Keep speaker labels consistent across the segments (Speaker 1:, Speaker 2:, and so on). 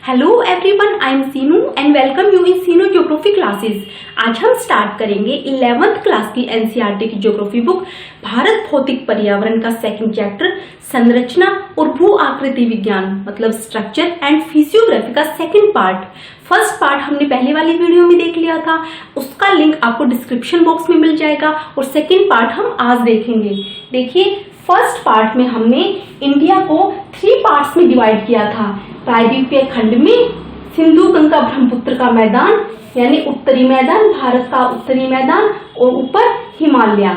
Speaker 1: Hello everyone, I am Seenu and welcome you in Seenu geography classes. आज हम start करेंगे 11th class की NCERT की ज्योग्राफी बुक भारत भौतिक पर्यावरण का सेकंड चैप्टर संरचना और भू आकृति विज्ञान मतलब स्ट्रक्चर एंड फिजियोग्राफी का सेकंड पार्ट। फर्स्ट पार्ट हमने पहले वाली वीडियो में देख लिया था, उसका लिंक आपको डिस्क्रिप्शन बॉक्स में मिल जाएगा और सेकंड पार्ट हम आज देखेंगे। देखिए, फर्स्ट पार्ट में हमने इंडिया को 3 पार्ट्स में डिवाइड किया था। प्रायद्वीपीय खंड में सिंधु गंगा ब्रह्मपुत्र का मैदान यानी उत्तरी मैदान, भारत का उत्तरी मैदान और ऊपर हिमालय।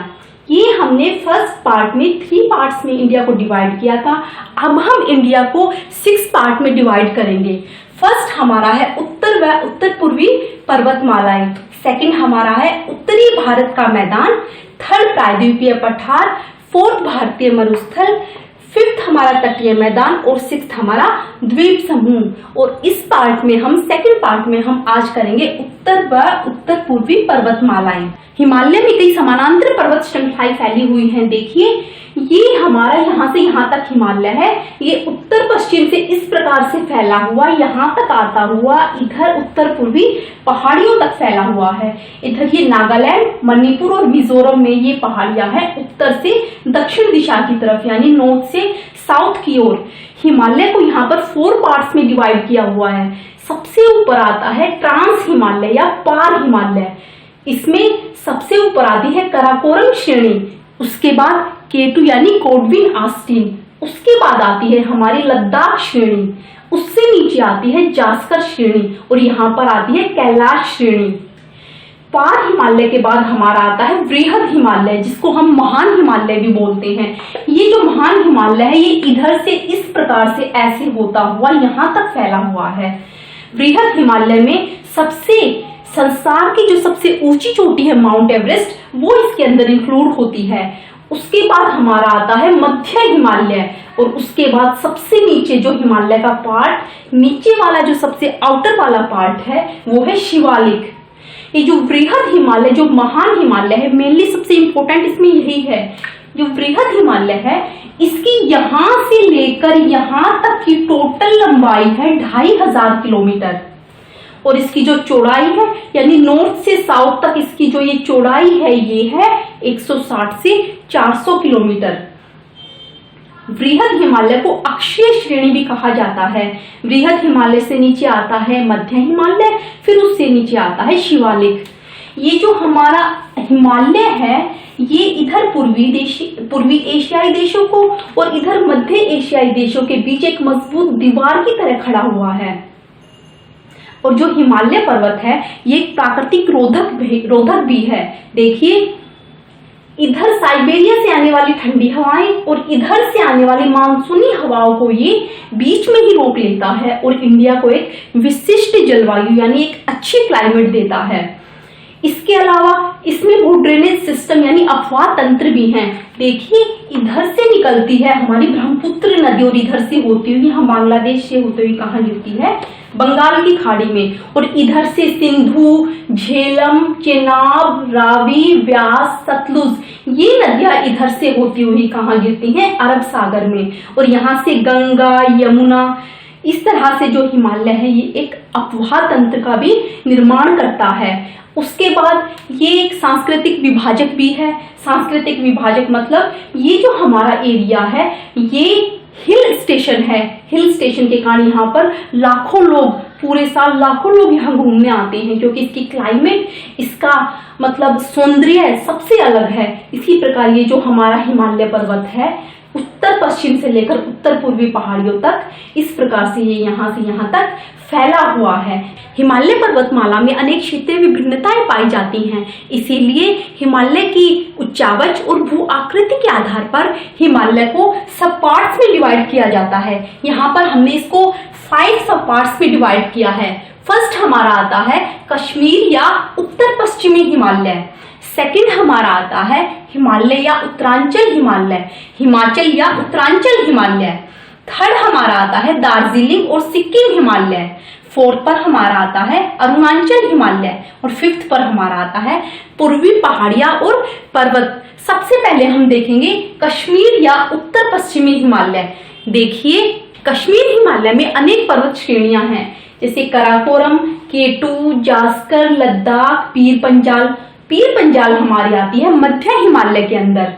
Speaker 1: ये हमने फर्स्ट पार्ट में 3 पार्ट्स में इंडिया को डिवाइड किया था। अब हम इंडिया को 6 पार्ट में डिवाइड करेंगे। फर्स्ट हमारा है उत्तर व उत्तर पूर्वी पर्वतमालाएं, सेकंड हमारा है उत्तरी भारत का मैदान, थर्ड प्रायद्वीपीय पठार, फोर्थ भारतीय मरुस्थल, फिफ्थ हमारा तटीय मैदान और सिक्स्थ हमारा द्वीप समूह। और इस पार्ट में हम सेकंड पार्ट में हम आज करेंगे उत्तर व उत्तर पूर्वी पर्वतमालाएं। हिमालय में कई समानांतर पर्वत श्रृंखलाएं फैली हुई हैं। देखिए, ये हमारा यहाँ से यहाँ तक हिमालय है, ये उत्तर पश्चिम से इस प्रकार से फैला हुआ यहाँ तक आता हुआ इधर उत्तर पूर्वी पहाड़ियों तक फैला हुआ है। इधर ये नागालैंड, मणिपुर और मिजोरम में ये पहाड़ियां हैं उत्तर से दक्षिण दिशा की तरफ यानी नॉर्थ से साउथ की ओर। हिमालय को यहाँ पर 4 पार्ट्स में डिवाइड किया हुआ है। सबसे ऊपर आता है ट्रांस हिमालय या पार हिमालय, इसमें सबसे ऊपर आती है कराकोरम श्रेणी, उसके बाद केटू यानी कोडविन आस्टीन, उसके बाद आती है हमारी लद्दाख श्रेणी, उससे नीचे आती है जास्कर श्रेणी और यहाँ पर आती है कैलाश श्रेणी। पार हिमालय के बाद हमारा आता है वृहद हिमालय, जिसको हम महान हिमालय भी बोलते हैं। ये जो महान हिमालय है ये इधर से इस प्रकार से ऐसे होता हुआ यहाँ तक फैला हुआ है। वृहद हिमालय में संसार की जो सबसे ऊंची चोटी है माउंट एवरेस्ट, वो इसके अंदर इंक्लूड होती है। उसके बाद हमारा आता है मध्य हिमालय और उसके बाद सबसे नीचे जो हिमालय का पार्ट, नीचे वाला जो सबसे आउटर वाला पार्ट है वो है शिवालिक। ये जो वृहद हिमालय, जो महान हिमालय है, मेनली सबसे इंपॉर्टेंट इसमें यही है। जो वृहद हिमालय है इसकी यहां से लेकर यहां तक की टोटल लंबाई है 2500 किलोमीटर और इसकी जो चौड़ाई है यानी नॉर्थ से साउथ तक इसकी जो ये चौड़ाई है ये है 160 से 400 किलोमीटर। वृहद हिमालय को अक्षीय श्रेणी भी कहा जाता है। वृहद हिमालय से नीचे आता है मध्य हिमालय, फिर उससे नीचे आता है शिवालिक। ये जो हमारा हिमालय है ये इधर पूर्वी एशियाई देशों को और इधर मध्य एशियाई देशों के बीच एक मजबूत दीवार की तरह खड़ा हुआ है। और जो हिमालय पर्वत है ये प्राकृतिक रोधक भी है। देखिए, इधर साइबेरिया से आने वाली ठंडी हवाएं और इधर से आने वाली मानसूनी हवाओं को ये बीच में ही रोक लेता है और इंडिया को एक विशिष्ट जलवायु यानी एक अच्छी क्लाइमेट देता है। इसके अलावा इसमें भू ड्रेनेज सिस्टम यानी अफवाह तंत्र भी हैं। देखिए, इधर से निकलती है हमारी ब्रह्मपुत्र नदी और इधर से होती हुई यहाँ बांग्लादेश से होती हुई कहाँ गिरती है, बंगाल की खाड़ी में। और इधर से सिंधु, झेलम, चेनाब, रावी, व्यास, सतलुज, ये नदियां इधर से होती हुई कहाँ गिरती हैं, अरब सागर में। और यहाँ से गंगा, यमुना, इस तरह से जो हिमालय है ये एक अफवाह तंत्र का भी निर्माण करता है। उसके बाद ये एक सांस्कृतिक विभाजक भी है। सांस्कृतिक विभाजक मतलब ये जो हमारा एरिया है ये हिल स्टेशन है। हिल स्टेशन के कारण यहाँ पर लाखों लोग, पूरे साल लाखों लोग यहाँ घूमने आते हैं क्योंकि इसकी क्लाइमेट, इसका मतलब सौंदर्य सबसे अलग है। इसी प्रकार ये जो हमारा हिमालय पर्वत है उत्तर पश्चिम से लेकर उत्तर पूर्वी पहाड़ियों तक इस प्रकार से ये यहाँ से यहाँ तक फैला हुआ है। हिमालय पर्वतमाला में अनेक क्षेत्रीय विभिन्नताएं पाई जाती हैं, इसीलिए हिमालय की उच्चावच और भू आकृति के आधार पर हिमालय को सब पार्ट्स में डिवाइड किया जाता है। यहाँ पर हमने इसको 5 सब पार्ट्स में डिवाइड किया है। फर्स्ट हमारा आता है कश्मीर या उत्तर पश्चिमी हिमालय, सेकंड हमारा आता है हिमालय या उत्तरांचल हिमालय, हिमाचल या उत्तरांचल हिमालय, थर्ड हमारा आता है दार्जिलिंग और सिक्किम हिमालय, फोर्थ पर हमारा आता है अरुणाचल हिमालय और फिफ्थ पर हमारा आता है पूर्वी पहाड़ियां और पर्वत। सबसे पहले हम देखेंगे कश्मीर या उत्तर पश्चिमी हिमालय। देखिए, कश्मीर हिमालय में अनेक पर्वत श्रेणियां हैं। जैसे कराकोरम, केटू, जास्कर, लद्दाख, पीर पंजाल हमारी आती है मध्य हिमालय के अंदर।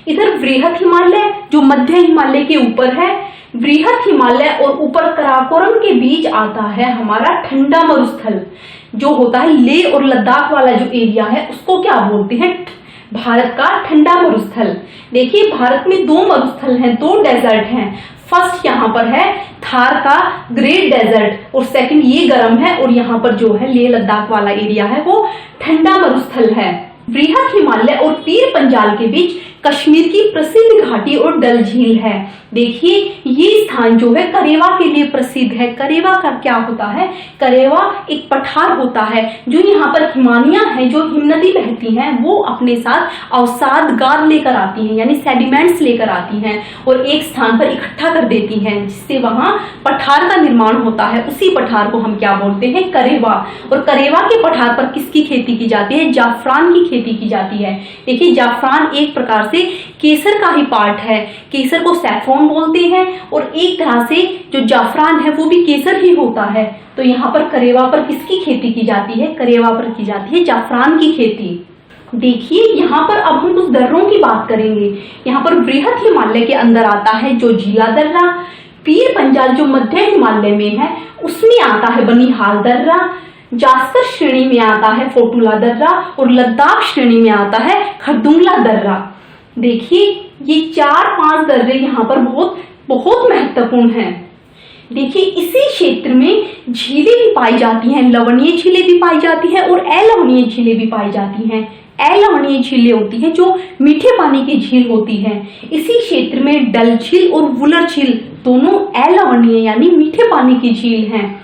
Speaker 1: इधर वृहत हिमालय जो मध्य हिमालय के ऊपर है, वृहत हिमालय और ऊपर कराकोरम के बीच आता है हमारा ठंडा मरुस्थल जो होता है लेह और लद्दाख वाला जो एरिया है उसको क्या बोलते हैं, भारत का ठंडा मरुस्थल। देखिए भारत में दो मरुस्थल हैं, दो डेजर्ट हैं। फर्स्ट यहाँ पर है थार का ग्रेट डेजर्ट और सेकंड ये गर्म है, और यहाँ पर जो है लेह लद्दाख वाला एरिया है वो ठंडा मरुस्थल है। वृहत हिमालय और पीर पंजाल के बीच कश्मीर की प्रसिद्ध घाटी और डल झील है। देखिए ये स्थान जो है करेवा के लिए प्रसिद्ध है। करेवा का क्या होता है, करेवा एक पठार होता है जो यहाँ पर हिमानियां हैं, जो हिमनदी बहती हैं, वो अपने साथ अवसाद गाद लेकर आती हैं, यानी सेडिमेंट्स लेकर आती हैं और एक स्थान पर इकट्ठा कर देती हैं, जिससे वहां पठार का निर्माण होता है। उसी पठार को हम क्या बोलते हैं, करेवा। और करेवा के पठार पर किसकी खेती की जाती है, जाफरान की खेती की जाती है। देखिए जाफरान एक प्रकार से केसर का ही पार्ट है, केसर को सैफरॉन बोलते हैं, और एक तरह से जो जाफरान है वो भी केसर ही होता है। तो यहाँ पर करेवा पर किसकी खेती की जाती है, करेवा पर की जाती है जाफरान की खेती। देखिए यहाँ पर अब हम कुछ दर्रों की बात करेंगे। यहाँ पर वृहत हिमालय के अंदर आता है जो जिला दर्रा, पीर पंजाल जो मध्य हिमालय में है उसमें आता है बनिहाल दर्रा, जास्कर श्रेणी में आता है फोटुला दर्रा, और लद्दाख श्रेणी में आता है खरदुंगला दर्रा। देखिए ये 4-5 दर्रे यहाँ पर बहुत महत्वपूर्ण हैं। देखिए इसी क्षेत्र में झीलें भी पाई जाती हैं, लवणीय झीलें भी पाई जाती हैं और अलवणीय झीलें भी पाई जाती हैं। अलवणीय झीलें होती हैं जो मीठे पानी की झील होती हैं। इसी क्षेत्र में डल झील और वुलर झील दोनों अलवणीय यानी मीठे पानी की झील हैं।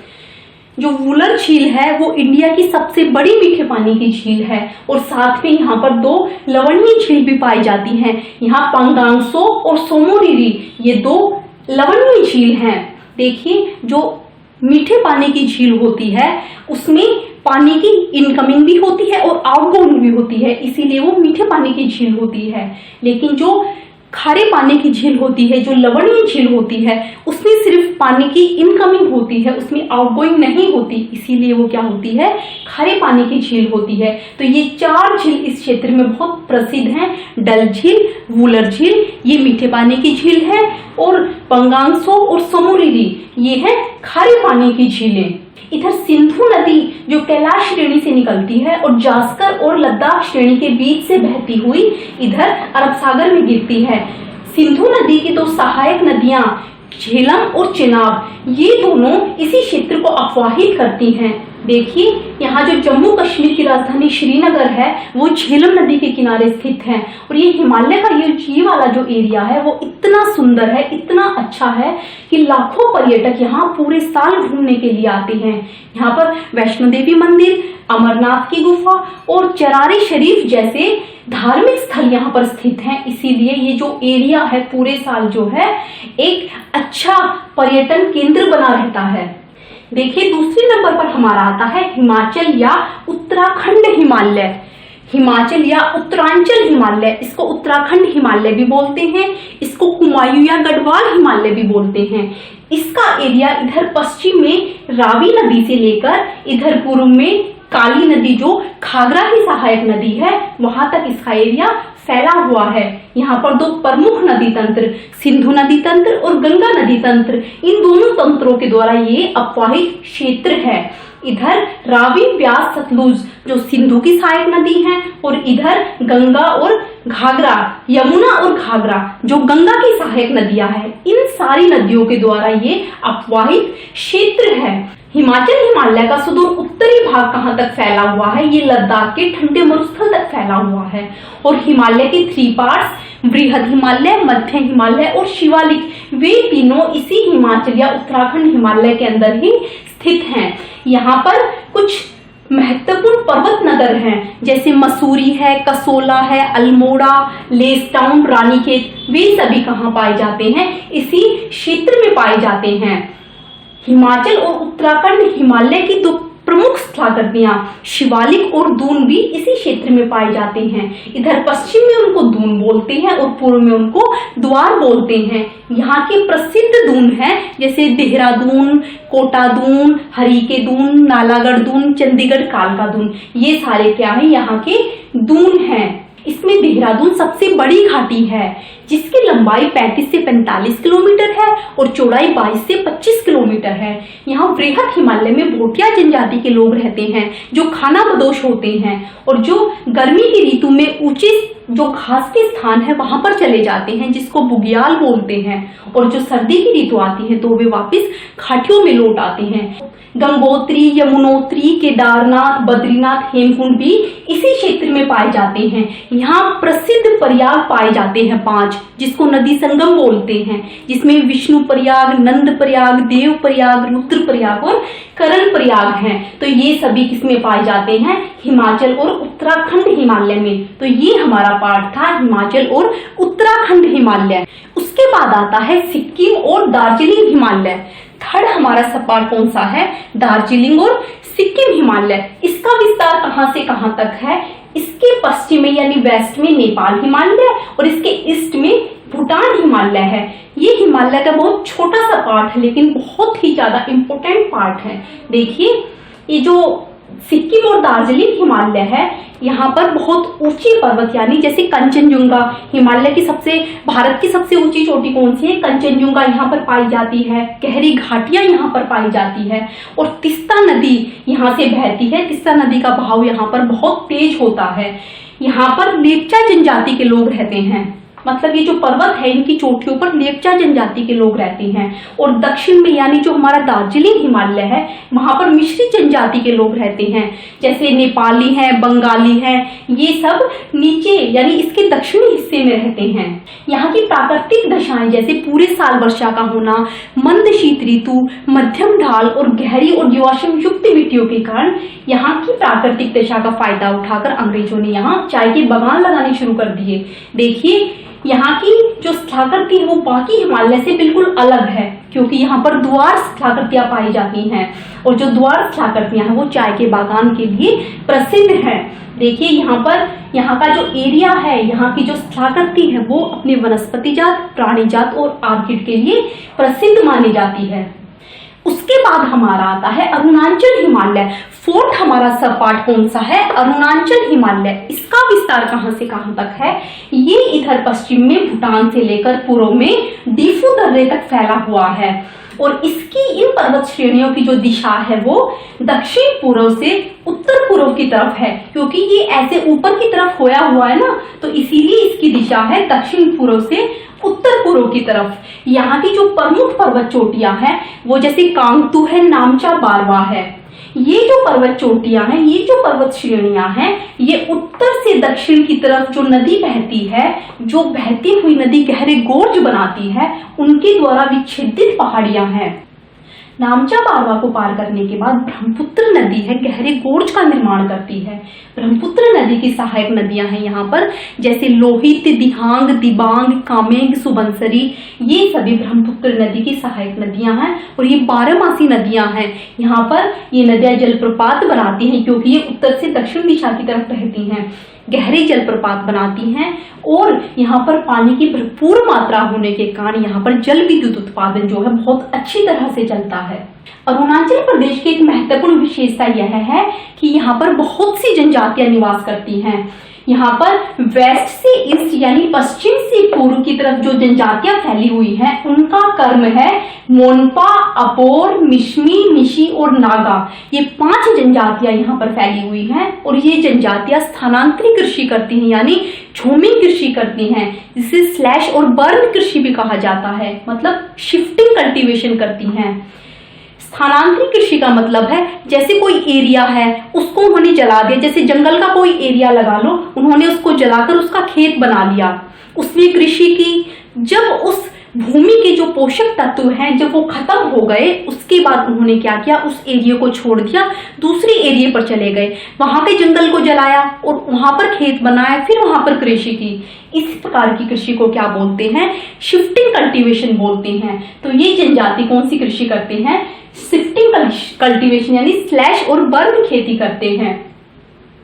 Speaker 1: जो वुलर झील है वो इंडिया की सबसे बड़ी मीठे पानी की झील है, और साथ में यहाँ पर 2 लवणीय झील भी पाई जाती हैं। यहाँ पंगांगसो और सोमोरिरी ये 2 लवणीय झील हैं। देखिए जो मीठे पानी की झील होती है उसमें पानी की इनकमिंग भी होती है और आउटगोइंग भी होती है, इसीलिए वो मीठे पानी की झील होती है। लेकिन जो खारे पानी की झील होती है, जो लवणीय झील होती है, उसमें सिर्फ पानी की इनकमिंग होती है, उसमें आउटगोइंग नहीं होती, इसीलिए वो क्या होती है, खारे पानी की झील होती है। तो ये 4 झील इस क्षेत्र में बहुत प्रसिद्ध हैं। डल झील, वुलर झील ये मीठे पानी की झील है, और पंगांगसो और सोमोरिरी ये है खारे पानी की झीलें। इधर सिंधु नदी जो कैलाश श्रेणी से निकलती है और जास्कर और लद्दाख श्रेणी के बीच से बहती हुई इधर अरब सागर में गिरती है। सिंधु नदी की 2 सहायक नदियां झेलम और चेनाब ये दोनों इसी क्षेत्र को अपवाहित करती हैं। देखिए यहाँ जो जम्मू कश्मीर की राजधानी श्रीनगर है वो झेलम नदी के किनारे स्थित है, और ये हिमालय का ये वाला जो एरिया है वो इतना सुंदर है, इतना अच्छा है कि लाखों पर्यटक यहाँ पूरे साल घूमने के लिए आते हैं। यहाँ पर वैष्णो देवी मंदिर, अमरनाथ की गुफा और चरारी शरीफ जैसे धार्मिक स्थल यहाँ पर स्थित हैं, इसीलिए ये जो एरिया है पूरे साल जो है एक अच्छा पर्यटन केंद्र बना रहता है। देखिए दूसरे नंबर पर हमारा आता है हिमाचल या उत्तराखंड हिमालय। हिमाचल या उत्तरांचल हिमालय, इसको उत्तराखंड हिमालय भी बोलते हैं, इसको कुमायूं या गढ़वाल हिमालय भी बोलते हैं। इसका एरिया इधर पश्चिम में रावी नदी से लेकर इधर पूर्व में काली नदी जो घाघरा की सहायक नदी है वहां तक इसका एरिया फैला हुआ है। यहाँ पर 2 प्रमुख नदी तंत्र, सिंधु नदी तंत्र और गंगा नदी तंत्र, इन दोनों तंत्रों के द्वारा ये अपवाहित क्षेत्र है। इधर रावी, व्यास, सतलुज जो सिंधु की सहायक नदी है, और इधर गंगा और घाघरा, यमुना और घाघरा जो गंगा की सहायक नदियां हैं। इन सारी नदियों के द्वारा ये अपवाहित क्षेत्र है। हिमाचल हिमालय का सुदूर उत्तरी भाग कहाँ तक फैला हुआ है, ये लद्दाख के ठंडे मरुस्थल तक फैला हुआ है। और हिमालय के 3 पार्ट्स, बृहद हिमालय, मध्य हिमालय और शिवालिक, वे तीनों इसी हिमाचल या उत्तराखंड हिमालय के अंदर ही स्थित हैं। यहाँ पर कुछ महत्वपूर्ण पर्वत नगर हैं, जैसे मसूरी है, कसोला है, अल्मोड़ा, लेसटाउन, रानीखेत, वे सभी कहाँ पाए जाते हैं, इसी क्षेत्र में पाए जाते हैं। हिमाचल और उत्तराखंड हिमालय की 2 प्रमुख स्थलाकृतियां शिवालिक और दून भी इसी क्षेत्र में पाए जाते हैं। इधर पश्चिम में उनको दून बोलते हैं और पूर्व में उनको द्वार बोलते हैं। यहाँ के प्रसिद्ध दून हैं जैसे देहरादून, कोटा दून, हरिके दून, नालागढ़ दून, चंडीगढ़ कालका दून, ये सारे क्या है यहाँ के दून हैं। इसमें देहरादून सबसे बड़ी घाटी है जिसकी लंबाई 35 से 45 किलोमीटर है और चौड़ाई 22 से 25 किलोमीटर है। यहाँ वृहद हिमालय में भोटिया जनजाति के लोग रहते हैं जो खानाबदोश होते हैं और जो गर्मी की ऋतु में ऊंचे जो घास के स्थान है वहां पर चले जाते हैं जिसको बुग्याल बोलते हैं, और जो सर्दी की ऋतु आती है तो वे वापस घाटियों में लौट आते हैं। गंगोत्री, यमुनोत्री, केदारनाथ, बद्रीनाथ, हेमकुंड भी इसी क्षेत्र में पाए जाते हैं। यहाँ प्रसिद्ध प्रयाग पाए जाते हैं 5, जिसको नदी संगम बोलते हैं, जिसमें विष्णु प्रयाग, नंद प्रयाग, देव प्रयाग, रुद्र प्रयाग और करण प्रयाग हैं। तो ये सभी किसमें पाए जाते हैं? हिमाचल और उत्तराखंड हिमालय में। तो ये हमारा पार्ट था हिमाचल और उत्तराखंड हिमालय। उसके बाद आता है सिक्किम और दार्जिलिंग हिमालय। थर्ड हमारा सब पार्ट कौन सा है? दार्जिलिंग और सिक्किम हिमालय। इसका विस्तार कहां से कहां तक है? इसके पश्चिम में यानी वेस्ट में नेपाल हिमालय और इसके ईस्ट में भूटान हिमालय है। ये हिमालय का बहुत छोटा सा पार्ट है लेकिन बहुत ही ज्यादा इंपॉर्टेंट पार्ट है। देखिए ये जो सिक्किम और दार्जिलिंग हिमालय है, यहाँ पर बहुत ऊंची पर्वत यानी जैसे कंचनजुंगा, हिमालय की भारत की सबसे ऊंची चोटी कौन सी है? कंचनजुंगा यहाँ पर पाई जाती है। गहरी घाटियां यहाँ पर पाई जाती है और तिस्ता नदी यहाँ से बहती है। तिस्ता नदी का बहाव यहाँ पर बहुत तेज होता है। यहाँ पर लेप्चा जनजाति के लोग रहते हैं, मतलब ये जो पर्वत है इनकी चोटियों पर लेप्चा जनजाति के लोग रहते हैं। और दक्षिण में यानी जो हमारा दार्जिलिंग हिमालय है वहां पर मिश्रित जनजाति के लोग रहते हैं, जैसे नेपाली हैं, बंगाली हैं, ये सब नीचे यानी इसके दक्षिणी हिस्से में रहते हैं। यहाँ की प्राकृतिक दशाएं जैसे पूरे साल वर्षा का होना, मंद शीत ऋतु, मध्यम ढाल और गहरी और जीवाश्म युक्त मिट्टियों के कारण यहाँ की प्राकृतिक दशा का फायदा उठाकर अंग्रेजों ने यहाँ चाय के बागान लगाने शुरू कर दिए। देखिए यहाँ की जो स्थलाकृति है वो बाकी हिमालय से बिल्कुल अलग है क्योंकि यहाँ पर द्वार स्थलाकृतियां पाई जाती हैं और जो द्वार स्थलाकृतियां हैं वो चाय के बागान के लिए प्रसिद्ध है। देखिए यहाँ का जो एरिया है, यहाँ की जो स्थलाकृति है वो अपने वनस्पति जात, प्राणी जात और आर्किड के लिए प्रसिद्ध मानी जाती है। उसके बाद हमारा आता है अरुणाचल हिमालय। फोर्थ हमारा सब पार्ट कौन सा है? अरुणाचल हिमालय। इसका विस्तार कहां से कहां तक है? ये इधर पश्चिम में भूटान से लेकर पूर्व में डीफू दर्रे तक फैला हुआ है और इसकी इन पर्वत श्रेणियों की जो दिशा है वो दक्षिण पूर्व से उत्तर पूर्व की तरफ है, क्योंकि ये ऐसे ऊपर की तरफ खोया हुआ है ना, तो इसीलिए इसकी दिशा है दक्षिण पूर्व से उत्तर पूर्व की तरफ। यहाँ की जो प्रमुख पर्वत चोटियां हैं वो जैसे कांगतू है, नामचा बारवा है। ये जो पर्वत चोटियां हैं, ये जो पर्वत श्रेणियां हैं, ये उत्तर से दक्षिण की तरफ जो नदी बहती है, जो बहती हुई नदी गहरे गोर्ज बनाती है, उनके द्वारा विच्छेदित पहाड़ियां हैं। नामचा बारवा को पार करने के बाद ब्रह्मपुत्र नदी है गहरे गोर्ज का निर्माण करती है। ब्रह्मपुत्र नदी की सहायक नदियां हैं यहाँ पर जैसे लोहित, दिहांग, दिबांग, कामेंग, सुबनसरी, ये सभी ब्रह्मपुत्र नदी की सहायक नदियां हैं और ये 12मासी नदियां हैं। यहाँ पर ये नदियां जलप्रपात बनाती हैं क्योंकि ये उत्तर से दक्षिण दिशा की तरफ बहती हैं, गहरे जलप्रपात बनाती हैं और यहाँ पर पानी की भरपूर मात्रा होने के कारण यहाँ पर जल विद्युत उत्पादन जो है बहुत अच्छी तरह से चलता है। अरुणाचल प्रदेश की एक महत्वपूर्ण विशेषता यह है कि यहाँ पर बहुत सी जनजातियां निवास करती हैं। यहाँ पर वेस्ट से ईस्ट यानी पश्चिम से पूर्व की तरफ जो जनजातियां फैली हुई हैं उनका कर्म है मोनपा, अपोर, मिश्मी, निशी और नागा। ये 5 जनजातियां यहाँ पर फैली हुई हैं और ये जनजातियां स्थानांतरित कृषि करती हैं यानी झूमिंग कृषि करती हैं, जिसे स्लैश और बर्न कृषि भी कहा जाता है, मतलब शिफ्टिंग कल्टीवेशन करती हैं। स्थानांतरित कृषि का मतलब है जैसे कोई एरिया है उसको उन्होंने जला दिया, जैसे जंगल का कोई एरिया लगा लो, उन्होंने उसको जलाकर उसका खेत बना लिया, उसमें कृषि की। जब उस भूमि के जो पोषक तत्व हैं जब वो खत्म हो गए उसके बाद उन्होंने क्या किया, उस एरिया को छोड़ दिया, दूसरे एरिया पर चले गए, वहां पे जंगल को जलाया और वहां पर खेत बनाया, फिर वहां पर कृषि की। इस प्रकार की कृषि को क्या बोलते हैं? शिफ्टिंग कल्टीवेशन बोलते हैं। तो ये जनजाति कौन सी कृषि करते हैं? शिफ्टिंग स्लैशिंग कल्टीवेशन यानी स्लैश और बर्न खेती करते हैं।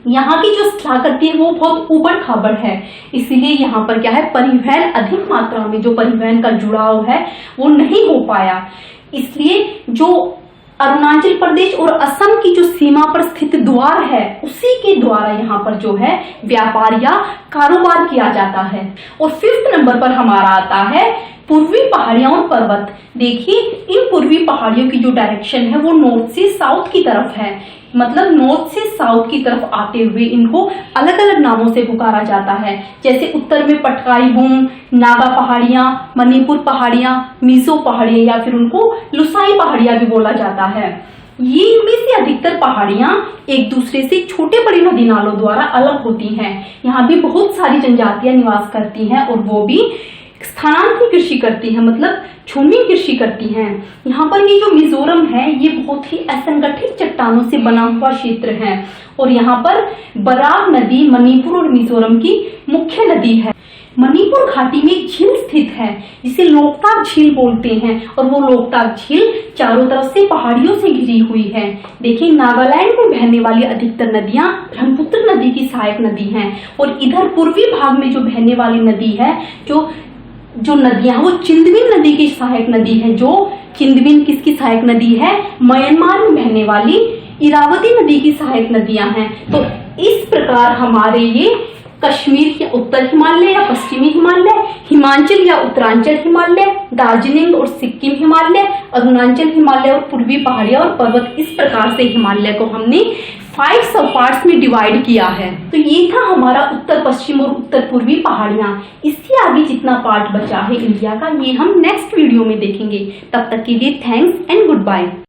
Speaker 1: यहाँ की जो स्थलाकृति है वो बहुत ऊबड़ खाबड़ है, इसीलिए यहाँ पर क्या है, परिवहन अधिक मात्रा में जो परिवहन का जुड़ाव है वो नहीं हो पाया। इसलिए जो अरुणाचल प्रदेश और असम की जो सीमा पर स्थित द्वार है उसी के द्वारा यहाँ पर जो है व्यापार या कारोबार किया जाता है। और 5th नंबर पर हमारा आता है पूर्वी पहाड़ियां और पर्वत। देखिए इन पूर्वी पहाड़ियों की जो डायरेक्शन है वो नॉर्थ से साउथ की तरफ है, मतलब नॉर्थ से साउथ की तरफ आते हुए इनको अलग अलग नामों से पुकारा जाता है। जैसे उत्तर में पटकाई बूम, नागा पहाड़ियां, मणिपुर पहाड़ियां, मिजो पहाड़ियां या फिर उनको लुसाई पहाड़ियां भी बोला जाता है। ये इनमें से अधिकतर पहाड़ियां एक दूसरे से छोटे बड़े नदी नालों द्वारा अलग होती हैं। यहाँ भी बहुत सारी जनजातियां निवास करती हैं और वो भी स्थानांतरित कृषि करती है, मतलब झूमी कृषि करती हैं। यहाँ पर ये जो मिजोरम है ये बहुत ही असंगठित चट्टानों से बना हुआ क्षेत्र है और यहाँ पर बराक नदी मणिपुर और मिजोरम की मुख्य नदी है। मणिपुर घाटी में एक झील स्थित है जिसे लोकताक झील बोलते हैं और वो लोकताक झील चारों तरफ से पहाड़ियों से घिरी हुई है। देखिए नागालैंड में बहने वाली अधिकतर नदियां ब्रह्मपुत्र नदी की सहायक नदी हैं और इधर पूर्वी भाग में जो बहने वाली नदी है जो नदियां वो चिंदविन नदी की सहायक नदी है। जो चिंदविन किसकी सहायक नदी है, म्यांमार में बहने वाली इरावती नदी की सहायक नदियां हैं। तो इस प्रकार हमारे ये कश्मीर या उत्तर हिमालय या पश्चिमी हिमालय, हिमाचल या उत्तरांचल हिमालय, दार्जिलिंग और सिक्किम हिमालय, अरुणाचल हिमालय और पूर्वी पहाड़ियां और पर्वत, इस प्रकार से हिमालय को हमने 5 सब पार्ट्स में डिवाइड किया है। तो ये था हमारा उत्तर पश्चिम और उत्तर पूर्वी पहाड़ियां। इससे आगे जितना पार्ट बचा है इंडिया का ये हम नेक्स्ट वीडियो में देखेंगे। तब तक के लिए थैंक्स एंड गुड बाय।